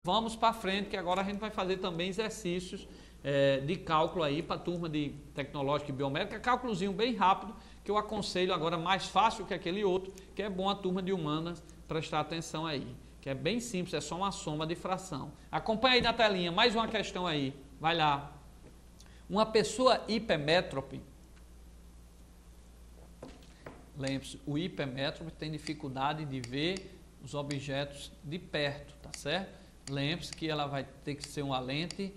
Vamos para frente, que agora a gente vai fazer também exercícios de cálculo aí para a turma de tecnológica e biomédica, cálculozinho bem rápido, que eu aconselho agora mais fácil que aquele outro, que é bom a turma de humanas prestar atenção aí, que é bem simples, é só uma soma de fração. Acompanha aí na telinha, mais uma questão aí, vai lá. Uma pessoa hipermétrope, lembre-se, o hipermétrope tem dificuldade de ver os objetos de perto, tá certo? Lembre-se que ela vai ter que ser uma lente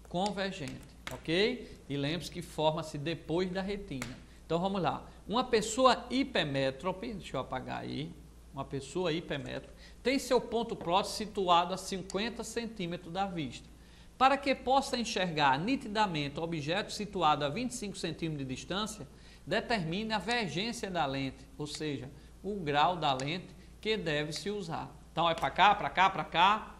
convergente, ok? E lembre-se que forma-se depois da retina. Então vamos lá. Uma pessoa hipermétrope, deixa eu apagar aí, uma pessoa hipermétrope, tem seu ponto próximo situado a 50 centímetros da vista. Para que possa enxergar nitidamente o objeto situado a 25 centímetros de distância, determine a vergência da lente, ou seja, o grau da lente que deve se usar. Então é para cá, para cá, para cá.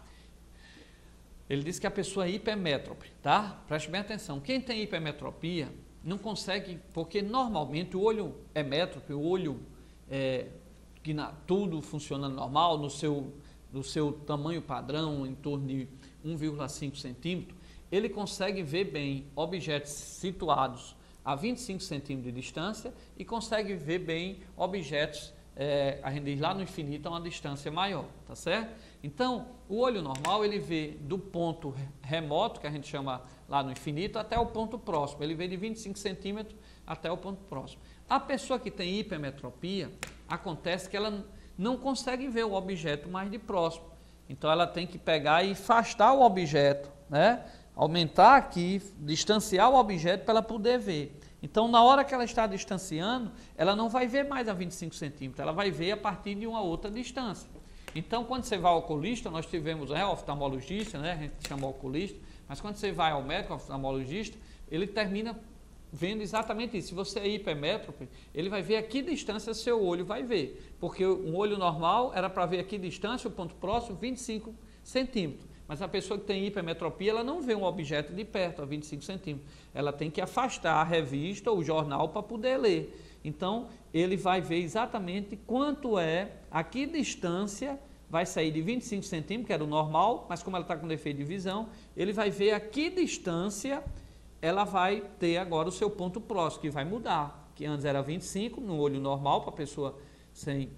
Ele diz que a pessoa é hipermétrope, tá? Preste bem atenção. Quem tem hipermetropia não consegue, porque normalmente o olho é métrope, o olho tudo funcionando normal, no seu tamanho padrão, em torno de 1,5 centímetro, ele consegue ver bem objetos situados a 25 centímetros de distância e consegue ver bem objetos, a gente diz lá no infinito, a uma distância maior, tá certo? Então, o olho normal, ele vê do ponto remoto, que a gente chama lá no infinito, até o ponto próximo. Ele vê de 25 centímetros até o ponto próximo. A pessoa que tem hipermetropia, acontece que ela não consegue ver o objeto mais de próximo. Então, ela tem que pegar e afastar o objeto, né? Aumentar aqui, distanciar o objeto para ela poder ver. Então, na hora que ela está distanciando, ela não vai ver mais a 25 centímetros, ela vai ver a partir de uma outra distância. Então, quando você vai ao oculista, nós tivemos oftalmologista, né? A gente chama oculista, mas quando você vai ao médico oftalmologista, ele termina vendo exatamente isso. Se você é hipermétrope, ele vai ver a que distância seu olho vai ver, porque um olho normal era para ver a que distância, o ponto próximo, 25 centímetros. Mas a pessoa que tem hipermetropia, ela não vê um objeto de perto, a 25 centímetros. Ela tem que afastar a revista ou o jornal para poder ler. Então, ele vai ver exatamente quanto a que distância vai sair de 25 centímetros, que era o normal, mas como ela está com defeito de visão, ele vai ver a que distância ela vai ter agora o seu ponto próximo, que vai mudar, que antes era 25 no olho normal, para a pessoa sem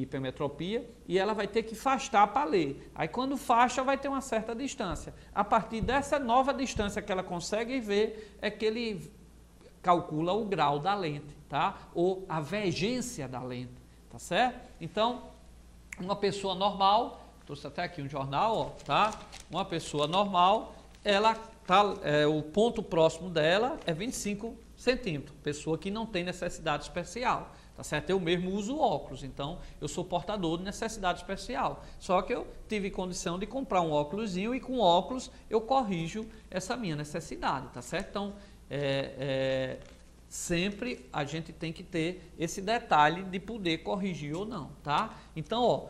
hipermetropia, e ela vai ter que afastar para ler. Aí quando afasta, vai ter uma certa distância. A partir dessa nova distância que ela consegue ver, é que ele calcula o grau da lente, tá? Ou a vergência da lente, tá certo? Então, uma pessoa normal, trouxe até aqui um jornal, ó, tá? Uma pessoa normal, ela o ponto próximo dela é 25 centímetros, pessoa que não tem necessidade especial, tá certo? Eu mesmo uso óculos, então eu sou portador de necessidade especial, só que eu tive condição de comprar um óculosinho e com óculos eu corrijo essa minha necessidade, tá certo? Então, sempre a gente tem que ter esse detalhe de poder corrigir ou não, tá? Então, ó,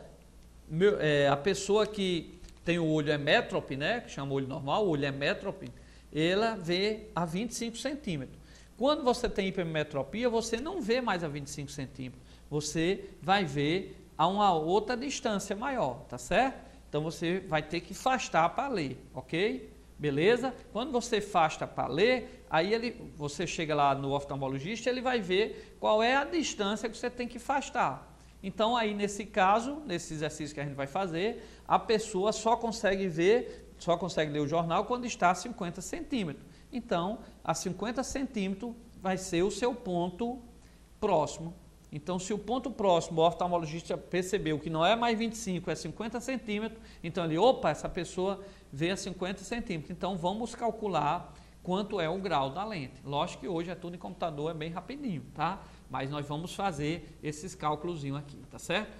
a pessoa que tem o olho métrope, né, que chama olho normal, o olho métrope, ela vê a 25 centímetros. Quando você tem hipermetropia, você não vê mais a 25 centímetros, você vai ver a uma outra distância maior, tá certo? Então, você vai ter que afastar para ler, ok? Beleza? Quando você afasta para ler, aí você chega lá no oftalmologista, ele vai ver qual é a distância que você tem que afastar. Então, aí nesse caso, nesse exercício que a gente vai fazer, a pessoa só consegue ler o jornal quando está a 50 centímetros. Então, a 50 centímetros vai ser o seu ponto próximo. Então, se o ponto próximo, o oftalmologista percebeu que não é mais 25, é 50 centímetros, então ele, essa pessoa vê a 50 centímetros. Então, vamos calcular quanto é o grau da lente. Lógico que hoje é tudo em computador, é bem rapidinho, tá? Mas nós vamos fazer esses cálculos aqui, tá certo?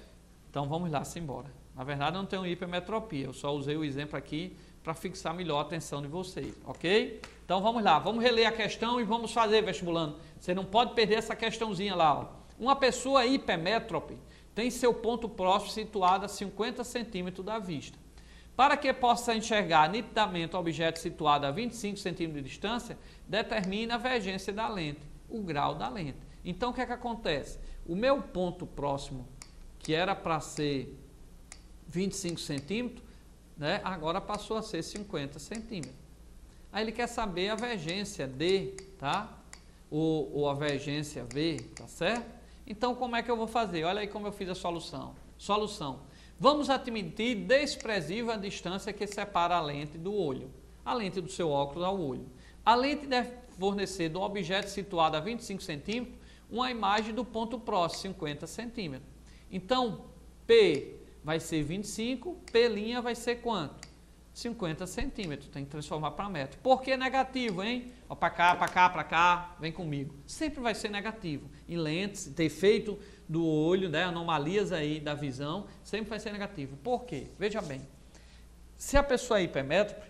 Então, vamos lá, simbora. Na verdade, eu não tenho hipermetropia, eu só usei o exemplo aqui para fixar melhor a atenção de vocês, ok? Então, vamos lá, vamos reler a questão e vamos fazer, vestibulando. Você não pode perder essa questãozinha lá, ó. Uma pessoa hipermétrope tem seu ponto próximo situado a 50 centímetros da vista. Para que possa enxergar nitidamente o objeto situado a 25 centímetros de distância, determine a vergência da lente, o grau da lente. Então, o que é que acontece? O meu ponto próximo, que era para ser 25 centímetros, né? Agora passou a ser 50 centímetros. Aí ele quer saber a vergência D, tá? Ou a vergência V, tá certo? Então, como é que eu vou fazer? Olha aí como eu fiz a solução. Solução. Vamos admitir desprezível a distância que separa a lente do olho, a lente do seu óculos ao olho. A lente deve fornecer do objeto situado a 25 centímetros uma imagem do ponto próximo, 50 centímetros. Então, P vai ser 25, P' vai ser quanto? 50 centímetros. Tem que transformar para metro. Por que negativo, hein? Para cá, para cá, para cá, vem comigo. Sempre vai ser negativo. Em lentes, defeito do olho, né? Anomalias aí da visão, sempre vai ser negativo. Por quê? Veja bem. Se a pessoa é hipermétrope,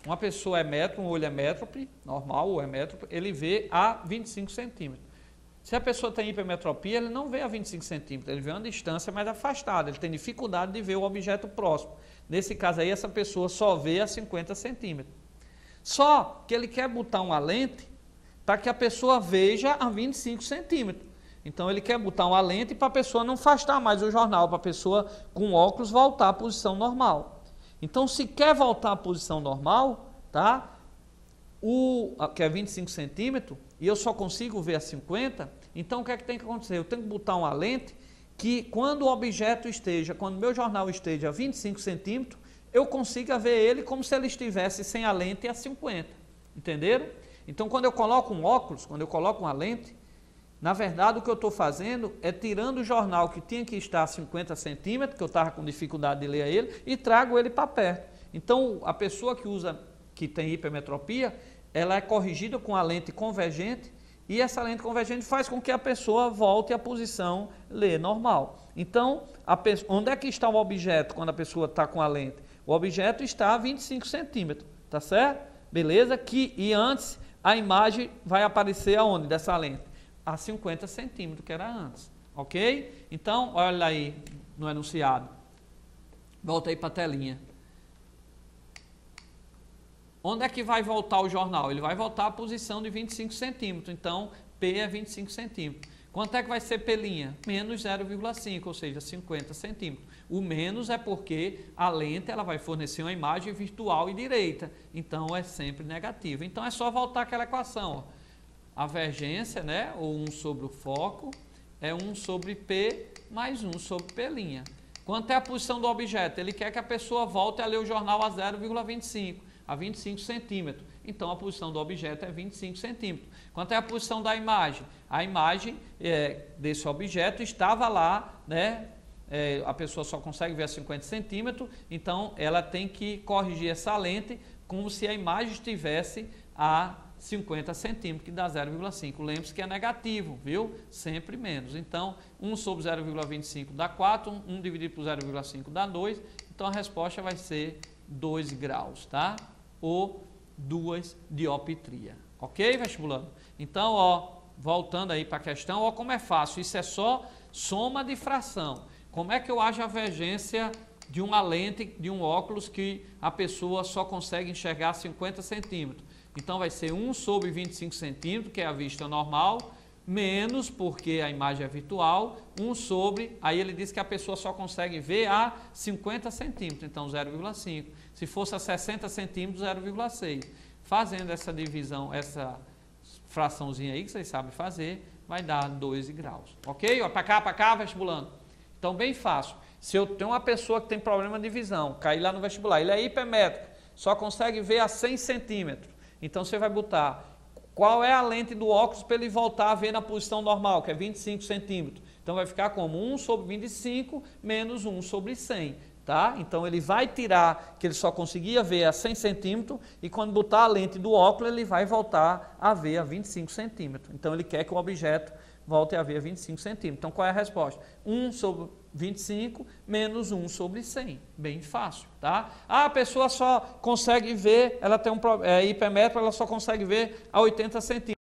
uma pessoa é métrope, um olho é métrope, normal ou é métrope, ele vê a 25 centímetros. Se a pessoa tem hipermetropia, ele não vê a 25 centímetros, ele vê uma distância mais afastada, ele tem dificuldade de ver o objeto próximo. Nesse caso aí, essa pessoa só vê a 50 centímetros. Só que ele quer botar uma lente para que a pessoa veja a 25 centímetros. Então, ele quer botar uma lente para a pessoa não afastar mais o jornal, para a pessoa com óculos voltar à posição normal. Então, se quer voltar à posição normal, tá? Que é 25 centímetros, e eu só consigo ver a 50, então o que é que tem que acontecer? Eu tenho que botar uma lente que quando o objeto esteja, quando o meu jornal esteja a 25 centímetros, eu consiga ver ele como se ele estivesse sem a lente a 50, entenderam? Então quando eu coloco um óculos, quando eu coloco uma lente, na verdade o que eu estou fazendo é tirando o jornal que tinha que estar a 50 centímetros, que eu estava com dificuldade de ler ele, e trago ele para perto. Então a pessoa que tem hipermetropia, ela é corrigida com a lente convergente e essa lente convergente faz com que a pessoa volte à posição ler normal. Então, onde é que está o objeto quando a pessoa está com a lente? O objeto está a 25 centímetros, tá certo? Beleza? E antes a imagem vai aparecer aonde dessa lente? A 50 centímetros, que era antes, ok? Então, olha aí no enunciado. Volta aí para a telinha. Onde é que vai voltar o jornal? Ele vai voltar à posição de 25 centímetros. Então, P é 25 centímetros. Quanto é que vai ser P'? Menos 0,5, ou seja, 50 centímetros. O menos é porque a lente ela vai fornecer uma imagem virtual e direita. Então, é sempre negativo. Então, é só voltar àquela equação. Ó. A vergência, né, ou 1 sobre o foco, é 1 sobre P mais 1 sobre P'. Quanto é a posição do objeto? Ele quer que a pessoa volte a ler o jornal a 0,25. A 25 centímetros. Então, a posição do objeto é 25 centímetros. Quanto é a posição da imagem? A imagem desse objeto estava lá, né? A pessoa só consegue ver a 50 centímetros, então ela tem que corrigir essa lente como se a imagem estivesse a 50 centímetros, que dá 0,5. Lembre-se que é negativo, viu? Sempre menos. Então, 1 sobre 0,25 dá 4, 1 dividido por 0,5 dá 2. Então, a resposta vai ser 2 graus, tá? Ou 2 dioptria. Ok, vestibulando? Então, ó, voltando aí para a questão, ó como é fácil. Isso é só soma de fração. Como é que eu acho a vergência de uma lente, de um óculos que a pessoa só consegue enxergar 50 centímetros? Então, vai ser 1 sobre 25 centímetros, que é a vista normal, menos, porque a imagem é virtual, 1 sobre, aí ele diz que a pessoa só consegue ver a 50 centímetros, então 0,5. Se fosse a 60 centímetros, 0,6. Fazendo essa divisão, essa fraçãozinha aí que vocês sabem fazer, vai dar 2 graus. Ok? Para cá, vestibulando. Então, bem fácil. Se eu tenho uma pessoa que tem problema de visão, cair lá no vestibular, ele é hipermétrico, só consegue ver a 100 centímetros. Então, você vai botar qual é a lente do óculos para ele voltar a ver na posição normal, que é 25 centímetros. Então, vai ficar como 1 sobre 25 menos 1 sobre 100. Tá? Então, ele vai tirar, que ele só conseguia ver a 100 centímetros, e quando botar a lente do óculos, ele vai voltar a ver a 25 centímetros. Então, ele quer que o objeto volte a ver a 25 centímetros. Então, qual é a resposta? 1 sobre 25 menos 1 sobre 100. Bem fácil, tá? A pessoa só consegue ver, ela tem hipermétrope, ela só consegue ver a 80 centímetros.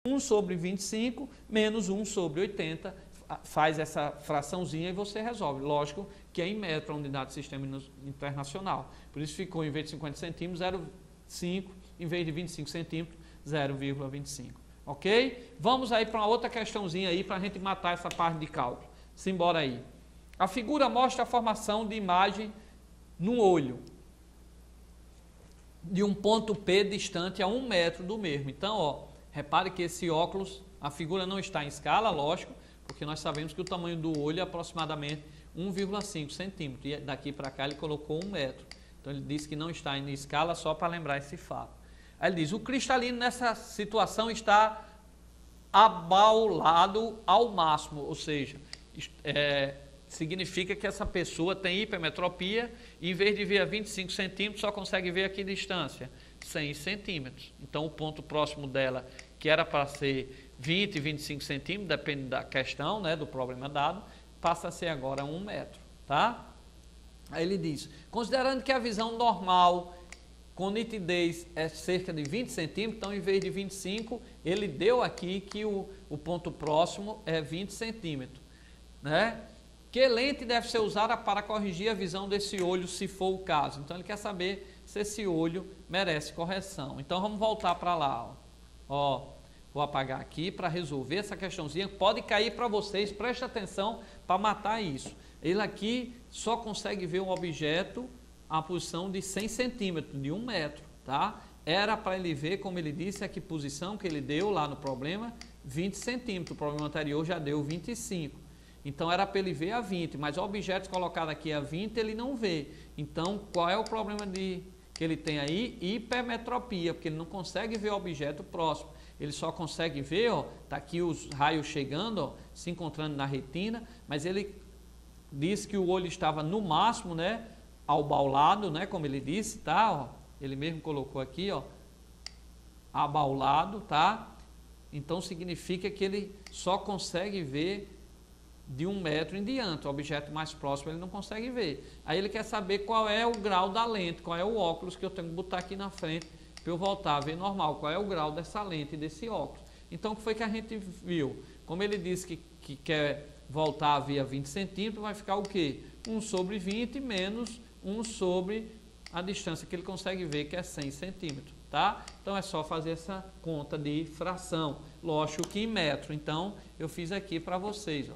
1 sobre 25 menos 1 sobre 80, faz essa fraçãozinha e você resolve. Lógico que é em metro a unidade de sistema internacional. Por isso ficou, em vez de 50 centímetros, 0,5, em vez de 25 centímetros, 0,25. Ok? Vamos aí para uma outra questãozinha aí para a gente matar essa parte de cálculo. Simbora aí. A figura mostra a formação de imagem no olho. de um ponto P distante a 1 metro do mesmo. Então, ó, repare que esse óculos, a figura não está em escala, lógico, porque nós sabemos que o tamanho do olho é aproximadamente 1,5 centímetro. E daqui para cá ele colocou 1 metro. Então ele disse que não está em escala, só para lembrar esse fato. Aí ele diz, o cristalino nessa situação está abaulado ao máximo, ou seja, significa que essa pessoa tem hipermetropia e em vez de ver a 25 centímetros, só consegue ver a que distância? 100 centímetros. Então o ponto próximo dela, que era para ser 20, 25 centímetros, depende da questão, né, do problema dado, passa a ser agora 1 metro, tá? Aí ele diz, considerando que a visão normal com nitidez é cerca de 20 centímetros, então em vez de 25, ele deu aqui que o ponto próximo é 20 centímetros, né? Que lente deve ser usada para corrigir a visão desse olho, se for o caso? Então ele quer saber se esse olho merece correção. Então vamos voltar para lá, ó, vou apagar aqui para resolver essa questãozinha, pode cair para vocês, preste atenção para matar isso. Ele aqui só consegue ver um objeto a posição de 100 centímetros, de 1 metro, tá? Era para ele ver, como ele disse, a que posição que ele deu lá no problema, 20 centímetros, o problema anterior já deu 25. Então era para ele ver a 20, mas objetos colocados aqui a 20 ele não vê. Então qual é o problema que ele tem aí? Hipermetropia, porque ele não consegue ver o objeto próximo. Ele só consegue ver, ó, tá aqui os raios chegando, ó, se encontrando na retina, mas ele disse que o olho estava no máximo, né, abaulado, né, como ele disse, tá, ó, ele mesmo colocou aqui, ó, abaulado, tá? Então significa que ele só consegue ver de 1 metro em diante, o objeto mais próximo ele não consegue ver. Aí ele quer saber qual é o grau da lente, qual é o óculos que eu tenho que botar aqui na frente para eu voltar a ver normal, qual é o grau dessa lente, desse óculos. Então o que foi que a gente viu? Como ele disse que quer voltar a ver a 20 centímetros, vai ficar o quê? 1 sobre 20 menos 1 sobre a distância que ele consegue ver, que é 100 centímetros, tá? Então é só fazer essa conta de fração, lógico que em metro. Então eu fiz aqui para vocês, ó.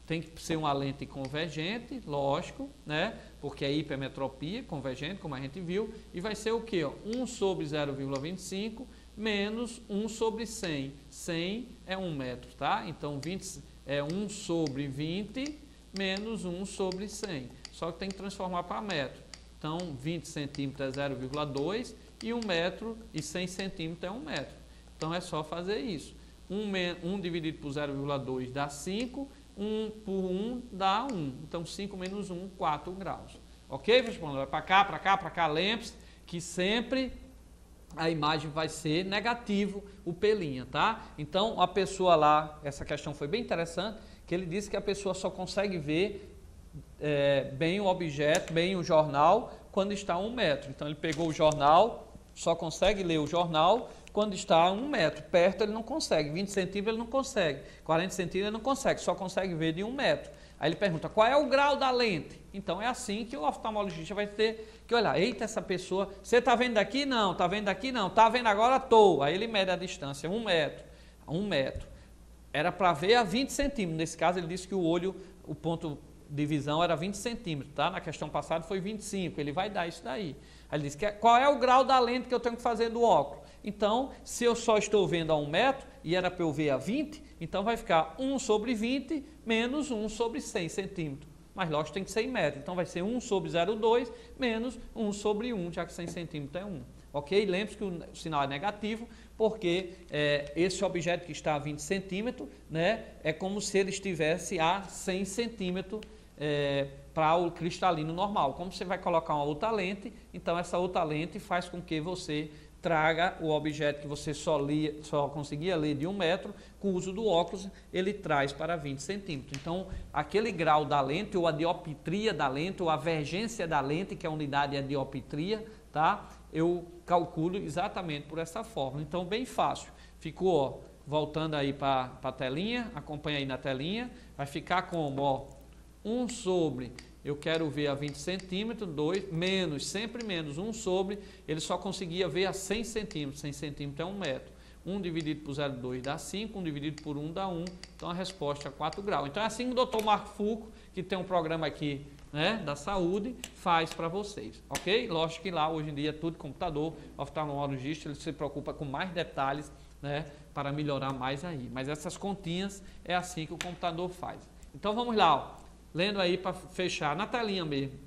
Tem que ser uma lente convergente, lógico, né? Porque é hipermetropia, convergente, como a gente viu, e vai ser o quê? Ó? 1 sobre 0,25 menos 1 sobre 100. 100 é 1 metro, tá? Então 20 é 1 sobre 20 menos 1 sobre 100. Só que tem que transformar para metro. Então 20 centímetros é 0,2 e 1 metro e 100 centímetros é 1 metro. Então é só fazer isso. 1 dividido por 0,2 dá 5. 1 por 1 dá 1. Então 5 menos 1, 4 graus. Ok, pessoal? Vai para cá, para cá, para cá. Lembre-se que sempre a imagem vai ser negativo, o P', tá? Então a pessoa lá, essa questão foi bem interessante, que ele disse que a pessoa só consegue ver bem o objeto, bem o jornal, quando está a 1 metro. Então ele pegou o jornal, só consegue ler o jornal quando está a 1 metro. Perto ele não consegue, 20 centímetros ele não consegue, 40 centímetros ele não consegue, só consegue ver de 1 metro. Aí ele pergunta, qual é o grau da lente? Então é assim que o oftalmologista vai ter que olhar. Eita, essa pessoa, você está vendo daqui? Não. Está vendo daqui? Não. Está vendo agora? Estou. Aí ele mede a distância, 1 metro. 1 metro. Era para ver a 20 centímetros. Nesse caso ele disse que o olho, o ponto de visão era 20 centímetros, tá? Na questão passada foi 25, ele vai dar isso daí. Aí ele disse, qual é o grau da lente que eu tenho que fazer do óculos? Então, se eu só estou vendo a 1 metro e era para eu ver a 20, então vai ficar 1 sobre 20 menos 1 sobre 100 centímetros. Mas lógico tem que ser em metro, então vai ser 1 sobre 0,2 menos 1 sobre 1, já que 100 centímetros é 1. Ok? Lembre-se que o sinal é negativo, porque esse objeto que está a 20 centímetros, né, é como se ele estivesse a 100 centímetros para o cristalino normal. Como você vai colocar uma outra lente, então essa outra lente faz com que você traga o objeto que você só conseguia ler de 1 metro, com o uso do óculos, ele traz para 20 centímetros. Então, aquele grau da lente, ou a dioptria da lente, ou a vergência da lente, que a unidade é a dioptria, tá? Eu calculo exatamente por essa forma. Então, bem fácil. Ficou, ó, voltando aí para a telinha, acompanha aí na telinha, vai ficar como, ó, 1 sobre... Eu quero ver a 20 centímetros, 2, menos, sempre menos, 1 sobre, ele só conseguia ver a 100 centímetros, 100 centímetros é 1 metro. 1 dividido por 0,2 dá 5, 1 dividido por 1 dá 1, então a resposta é 4 graus. Então é assim que o Dr. Marco Fulco, que tem um programa aqui né, da saúde faz para vocês, ok? Lógico que lá hoje em dia é tudo computador, o oftalmologista ele se preocupa com mais detalhes, né, para melhorar mais aí. Mas essas continhas é assim que o computador faz. Então vamos lá, ó, lendo aí para fechar na telinha mesmo.